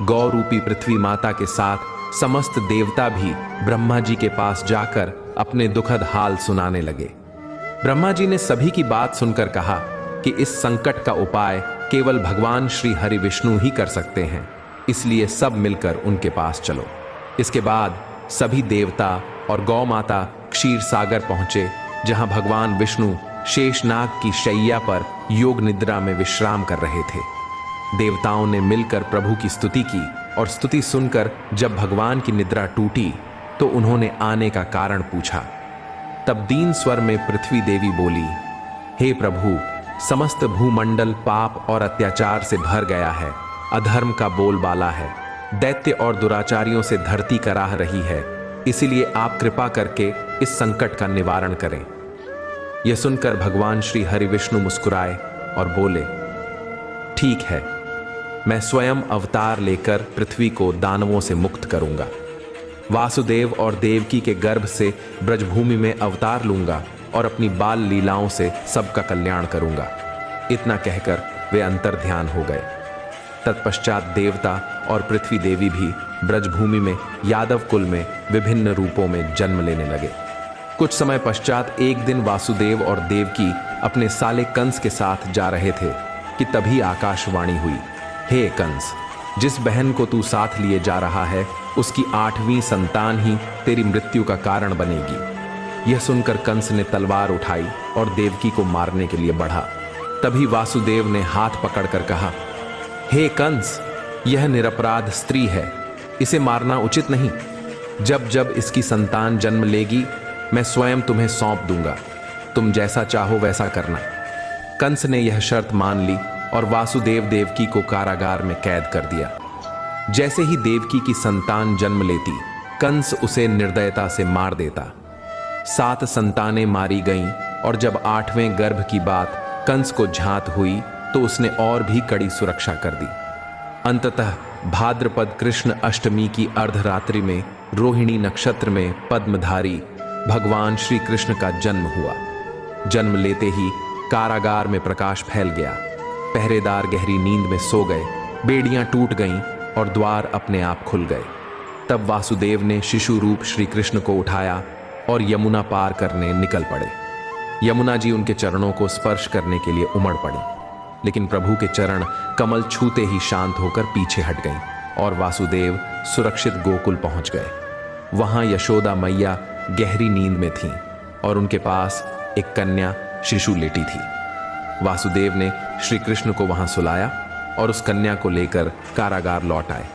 गौ रूपी पृथ्वी माता के साथ समस्त देवता भी ब्रह्मा जी के पास जाकर अपने दुखद हाल सुनाने लगे। ब्रह्मा जी ने सभी की बात सुनकर कहा कि इस संकट का उपाय केवल भगवान श्री हरि विष्णु ही कर सकते हैं, इसलिए सब मिलकर उनके पास चलो। इसके बाद सभी देवता और गौ माता क्षीर सागर पहुंचे, जहां भगवान विष्णु शेषनाग की शैया पर योग निद्रा में विश्राम कर रहे थे। देवताओं ने मिलकर प्रभु की स्तुति की और स्तुति सुनकर जब भगवान की निद्रा टूटी तो उन्होंने आने का कारण पूछा। तब दीन स्वर में पृथ्वी देवी बोली, हे प्रभु, समस्त भूमंडल पाप और अत्याचार से भर गया है, अधर्म का बोलबाला है, दैत्य और दुराचारियों से धरती कराह रही है, इसीलिए आप कृपा करके इस संकट का निवारण करें। यह सुनकर भगवान श्री हरि विष्णु मुस्कुराए और बोले, ठीक है, मैं स्वयं अवतार लेकर पृथ्वी को दानवों से मुक्त करूंगा। वासुदेव और देवकी के गर्भ से ब्रजभूमि में अवतार लूंगा और अपनी बाल लीलाओं से सबका कल्याण करूंगा। इतना कहकर वे अंतर्ध्यान हो गए। तत्पश्चात देवता और पृथ्वी देवी भी ब्रजभूमि में यादव कुल में विभिन्न रूपों में जन्म लेने लगे। कुछ समय पश्चात एक दिन वासुदेव और देवकी अपने साले कंस के साथ जा रहे थे कि तभी आकाशवाणी हुई, हे कंस, जिस बहन को तू साथ लिए जा रहा है उसकी 8वीं संतान ही तेरी मृत्यु का कारण बनेगी। यह सुनकर कंस ने तलवार उठाई और देवकी को मारने के लिए बढ़ा। तभी वासुदेव ने हाथ पकड़कर कहा, हे कंस, यह निरपराध स्त्री है, इसे मारना उचित नहीं। जब जब इसकी संतान जन्म लेगी मैं स्वयं तुम्हें सौंप दूंगा, तुम जैसा चाहो वैसा करना। कंस ने यह शर्त मान ली और वासुदेव देवकी को कारागार में कैद कर दिया। जैसे ही देवकी की संतान जन्म लेती, कंस उसे निर्दयता से मार देता। 7 संतानें मारी गईं और जब 8वें गर्भ की बात कंस को झांत हुई तो उसने और भी कड़ी सुरक्षा कर दी। अंततः भाद्रपद कृष्ण अष्टमी की अर्धरात्रि में रोहिणी नक्षत्र में पद्मधारी भगवान श्री कृष्ण का जन्म हुआ। जन्म लेते ही कारागार में प्रकाश फैल गया। पहरेदार गहरी नींद में सो गए, बेड़ियां टूट गईं और द्वार अपने आप खुल गए। तब वासुदेव ने शिशु रूप श्री कृष्ण को उठाया और यमुना पार करने निकल पड़े। यमुना जी उनके चरणों को स्पर्श करने के लिए उमड़ पड़ी, लेकिन प्रभु के चरण कमल छूते ही शांत होकर पीछे हट गईं और वासुदेव सुरक्षित गोकुल पहुंच गए। वहां यशोदा मैया गहरी नींद में थीं और उनके पास एक कन्या शिशु लेटी थी। वासुदेव ने श्री कृष्ण को वहां सुलाया और उस कन्या को लेकर कारागार लौट आए।